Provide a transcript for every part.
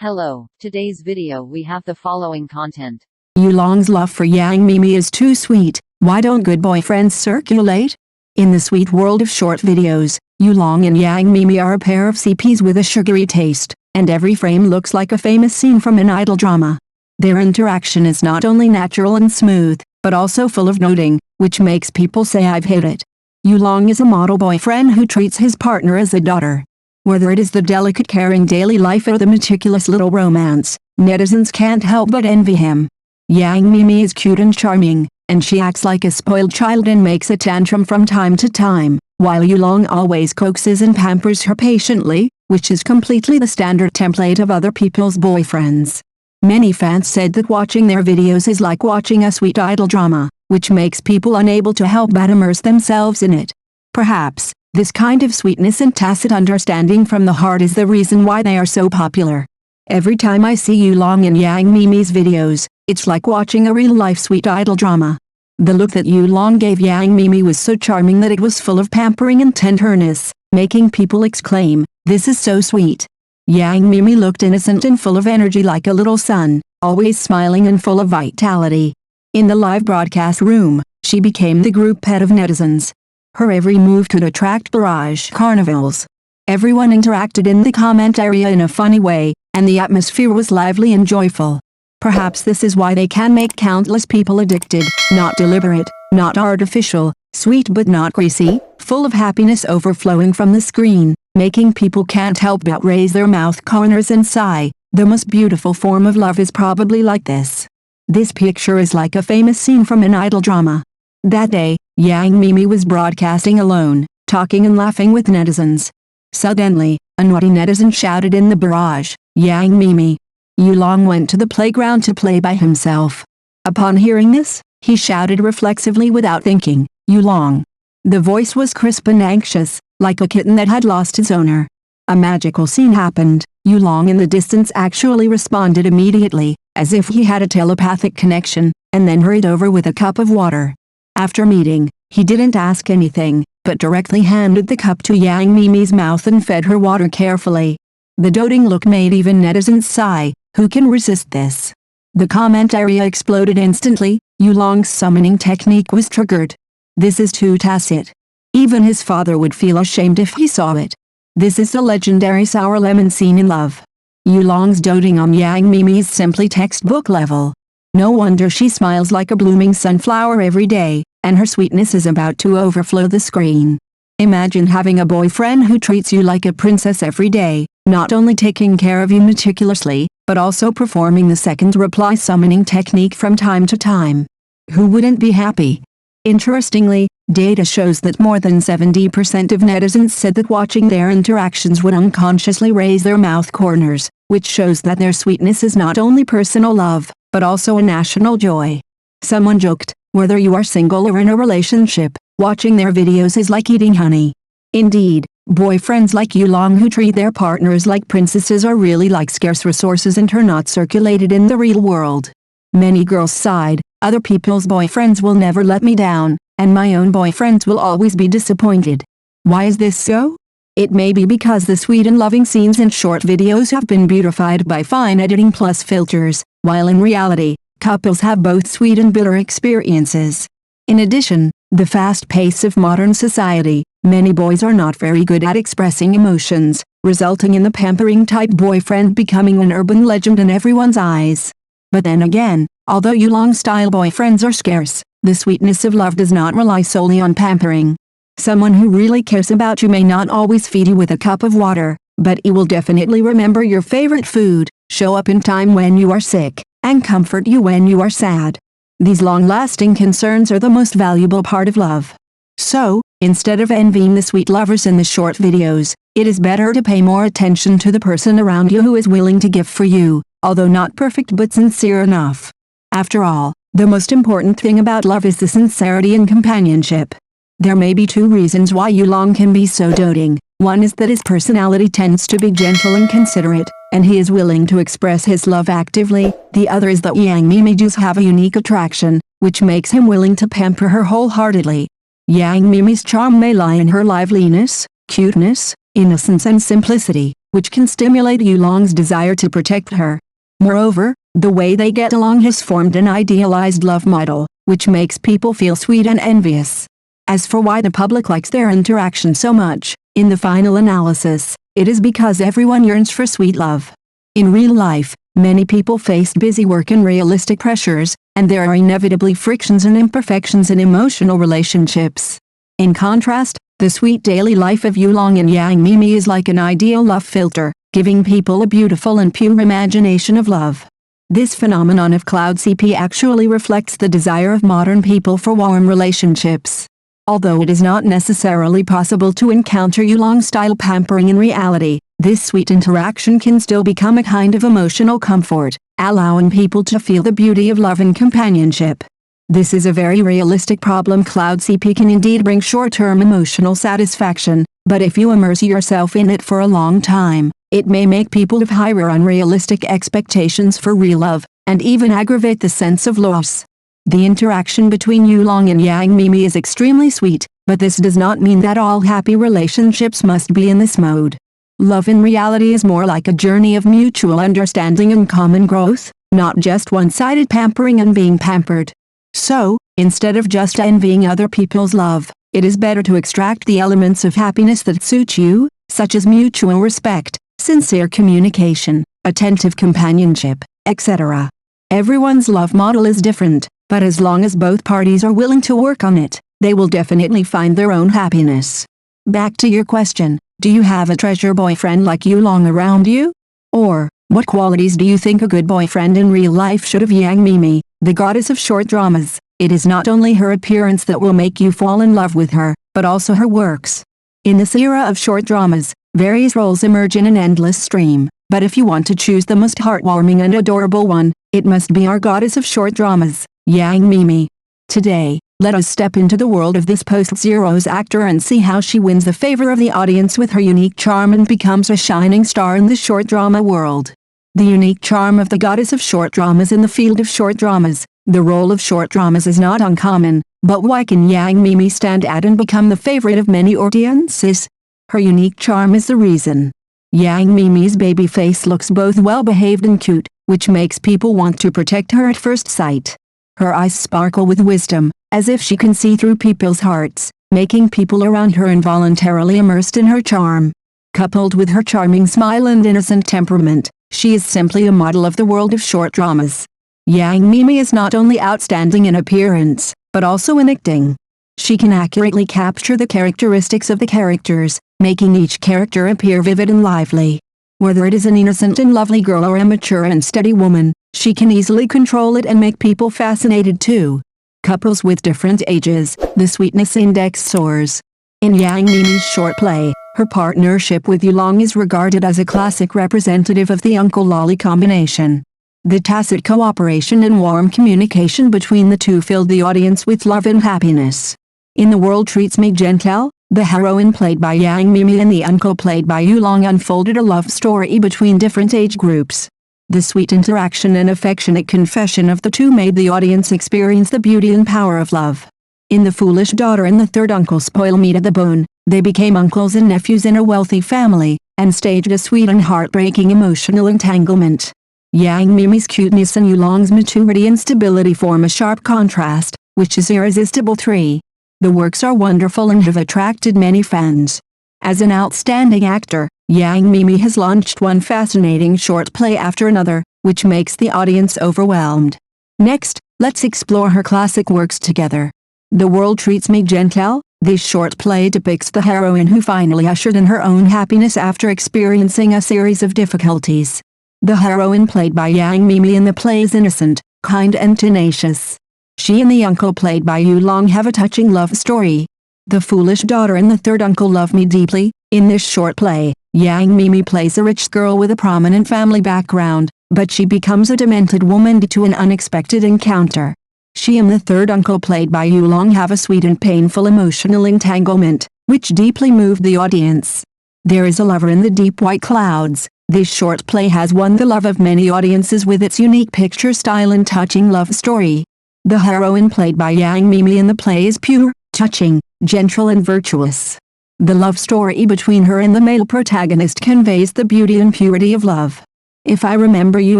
Hello, today's video we have the following content. Yulong's love for Yang Miemie is too sweet, why don't good boyfriends circulate? In the sweet world of short videos, Yulong and Yang Miemie are a pair of CPs with a sugary taste, and every frame looks like a famous scene from an idol drama. Their interaction is not only natural and smooth, but also full of noting, which makes people say I've hit it. Yulong is a model boyfriend who treats his partner as a daughter. Whether it is the delicate caring daily life or the meticulous little romance, netizens can't help but envy him. Yang Miemie is cute and charming, and she acts like a spoiled child and makes a tantrum from time to time, while Yulong always coaxes and pampers her patiently, which is completely the standard template of other people's boyfriends. Many fans said that watching their videos is like watching a sweet idol drama, which makes people unable to help but immerse themselves in it. Perhaps, this kind of sweetness and tacit understanding from the heart is the reason why they are so popular. Every time I see Yulong in Yang Miemie's videos, it's like watching a real-life sweet idol drama. The look that Yulong gave Yang Miemie was so charming that it was full of pampering and tenderness, making people exclaim, "This is so sweet." Yang Miemie looked innocent and full of energy like a little sun, always smiling and full of vitality. In the live broadcast room, she became the group pet of netizens. Her every move could attract barrage carnivals. Everyone interacted in the comment area in a funny way, and the atmosphere was lively and joyful. Perhaps this is why they can make countless people addicted, not deliberate, not artificial, sweet but not greasy, full of happiness overflowing from the screen, making people can't help but raise their mouth corners and sigh. The most beautiful form of love is probably like this. This picture is like a famous scene from an idol drama. That day, Yang Miemie was broadcasting alone, talking and laughing with netizens. Suddenly, a naughty netizen shouted in the barrage, "Yang Miemie!" Yulong went to the playground to play by himself. Upon hearing this, he shouted reflexively without thinking, "Yulong!" The voice was crisp and anxious, like a kitten that had lost its owner. A magical scene happened. Yulong in the distance actually responded immediately, as if he had a telepathic connection, and then hurried over with a cup of water. After meeting, he didn't ask anything, but directly handed the cup to Yang Miemie's mouth and fed her water carefully. The doting look made even netizens sigh. Who can resist this? The comment area exploded instantly. Yulong's summoning technique was triggered. This is too tacit. Even his father would feel ashamed if he saw it. This is the legendary sour lemon scene in love. Yulong's doting on Yang Miemie is simply textbook level. No wonder she smiles like a blooming sunflower every day, and her sweetness is about to overflow the screen. Imagine having a boyfriend who treats you like a princess every day, not only taking care of you meticulously, but also performing the second reply summoning technique from time to time. Who wouldn't be happy? Interestingly, data shows that more than 70% of netizens said that watching their interactions would unconsciously raise their mouth corners, which shows that their sweetness is not only personal love, but also a national joy. Someone joked, whether you are single or in a relationship, watching their videos is like eating honey. Indeed, boyfriends like Yulong who treat their partners like princesses are really like scarce resources and are not circulated in the real world. Many girls sighed, other people's boyfriends will never let me down, and my own boyfriends will always be disappointed. Why is this so? It may be because the sweet and loving scenes in short videos have been beautified by fine editing plus filters, while in reality, couples have both sweet and bitter experiences. In addition, the fast pace of modern society, many boys are not very good at expressing emotions, resulting in the pampering type boyfriend becoming an urban legend in everyone's eyes. But then again, although Yulong-style boyfriends are scarce, the sweetness of love does not rely solely on pampering. Someone who really cares about you may not always feed you with a cup of water, but he will definitely remember your favorite food, show up in time when you are sick, and comfort you when you are sad. These long-lasting concerns are the most valuable part of love. So, instead of envying the sweet lovers in the short videos, it is better to pay more attention to the person around you who is willing to give for you, although not perfect but sincere enough. After all, the most important thing about love is the sincerity and companionship. There may be two reasons why Yulong can be so doting. One is that his personality tends to be gentle and considerate, and he is willing to express his love actively. The other is that Yang Miemie does have a unique attraction, which makes him willing to pamper her wholeheartedly. Yang Miemie's charm may lie in her liveliness, cuteness, innocence and simplicity, which can stimulate Yulong's desire to protect her. Moreover, the way they get along has formed an idealized love model, which makes people feel sweet and envious. As for why the public likes their interaction so much, in the final analysis, it is because everyone yearns for sweet love. In real life, many people face busy work and realistic pressures, and there are inevitably frictions and imperfections in emotional relationships. In contrast, the sweet daily life of Yulong and Yang Miemie is like an ideal love filter, giving people a beautiful and pure imagination of love. This phenomenon of cloud CP actually reflects the desire of modern people for warm relationships. Although it is not necessarily possible to encounter Yulong-style pampering in reality, this sweet interaction can still become a kind of emotional comfort, allowing people to feel the beauty of love and companionship. This is a very realistic problem. Cloud CP can indeed bring short-term emotional satisfaction, but if you immerse yourself in it for a long time, it may make people have higher unrealistic expectations for real love, and even aggravate the sense of loss. The interaction between Yulong and Yang Miemie is extremely sweet, but this does not mean that all happy relationships must be in this mode. Love in reality is more like a journey of mutual understanding and common growth, not just one-sided pampering and being pampered. So, instead of just envying other people's love, it is better to extract the elements of happiness that suit you, such as mutual respect, sincere communication, attentive companionship, etc. Everyone's love model is different, but as long as both parties are willing to work on it, they will definitely find their own happiness. Back to your question, do you have a treasure boyfriend like Yulong around you? Or, what qualities do you think a good boyfriend in real life should have? Yang Miemie, the goddess of short dramas, it is not only her appearance that will make you fall in love with her, but also her works. In this era of short dramas, various roles emerge in an endless stream, but if you want to choose the most heartwarming and adorable one, it must be our goddess of short dramas, Yang Miemie. Today, let us step into the world of this post-zeros actor and see how she wins the favor of the audience with her unique charm and becomes a shining star in the short drama world. The unique charm of the goddess of short dramas. In the field of short dramas, the role of short dramas is not uncommon, but why can Yang Miemie stand out and become the favorite of many audiences? Her unique charm is the reason. Yang Miemie's baby face looks both well-behaved and cute, which makes people want to protect her at first sight. Her eyes sparkle with wisdom, as if she can see through people's hearts, making people around her involuntarily immersed in her charm. Coupled with her charming smile and innocent temperament, she is simply a model of the world of short dramas. Yang Miemie is not only outstanding in appearance, but also in acting. She can accurately capture the characteristics of the characters, making each character appear vivid and lively. Whether it is an innocent and lovely girl or a mature and steady woman, she can easily control it and make people fascinated too. Couples with different ages, the sweetness index soars. In Yang Miemie's short play, her partnership with Yulong is regarded as a classic representative of the uncle-lolly combination. The tacit cooperation and warm communication between the two filled the audience with love and happiness. In The World Treats Me Gentle, the heroine played by Yang Miemie and the uncle played by Yulong unfolded a love story between different age groups. The sweet interaction and affectionate confession of the two made the audience experience the beauty and power of love. In The Foolish Daughter and the Third Uncle Spoil Me to the Bone, they became uncles and nephews in a wealthy family, and staged a sweet and heartbreaking emotional entanglement. Yang Miemie's cuteness and Yulong's maturity and stability form a sharp contrast, which is irresistible. 3. The works are wonderful and have attracted many fans. As an outstanding actor, Yang Miemie has launched one fascinating short play after another, which makes the audience overwhelmed. Next, let's explore her classic works together. The World Treats Me Gentle, this short play depicts the heroine who finally ushered in her own happiness after experiencing a series of difficulties. The heroine played by Yang Miemie in the play is innocent, kind and tenacious. She and the uncle played by Yulong have a touching love story. The Foolish Daughter and the Third Uncle love me deeply. In this short play, Yang Miemie plays a rich girl with a prominent family background, but she becomes a demented woman due to an unexpected encounter. She and the Third Uncle played by Yulong have a sweet and painful emotional entanglement, which deeply moved the audience. There is a lover in the deep white clouds. This short play has won the love of many audiences with its unique picture style and touching love story. The heroine played by Yang Miemie in the play is pure, touching, gentle and virtuous. The love story between her and the male protagonist conveys the beauty and purity of love. If I remember you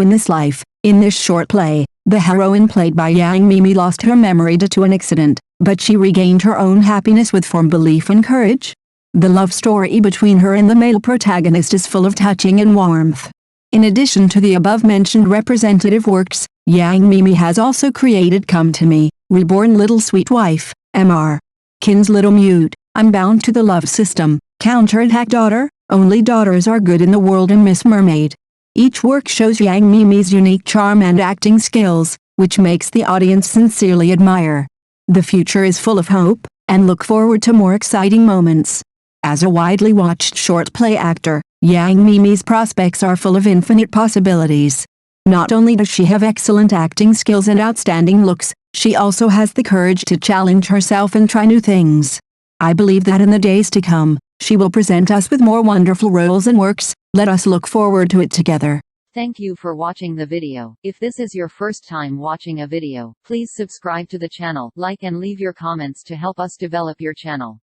in this life, in this short play, the heroine played by Yang Miemie lost her memory due to an accident, but she regained her own happiness with firm belief and courage. The love story between her and the male protagonist is full of touching and warmth. In addition to the above-mentioned representative works, Yang Miemie has also created Come to Me, Reborn Little Sweet Wife, Mr. Kin's Little Mute, I'm Bound to the Love System, Counterattack Daughter, Only Daughters Are Good in the World, and Miss Mermaid. Each work shows Yang Miemie's unique charm and acting skills, which makes the audience sincerely admire. The future is full of hope, and look forward to more exciting moments. As a widely watched short play actor, Yang Miemie's prospects are full of infinite possibilities. Not only does she have excellent acting skills and outstanding looks, she also has the courage to challenge herself and try new things. I believe that in the days to come, she will present us with more wonderful roles and works. Let us look forward to it together. Thank you for watching the video. If this is your first time watching a video, please subscribe to the channel, like and leave your comments to help us develop your channel.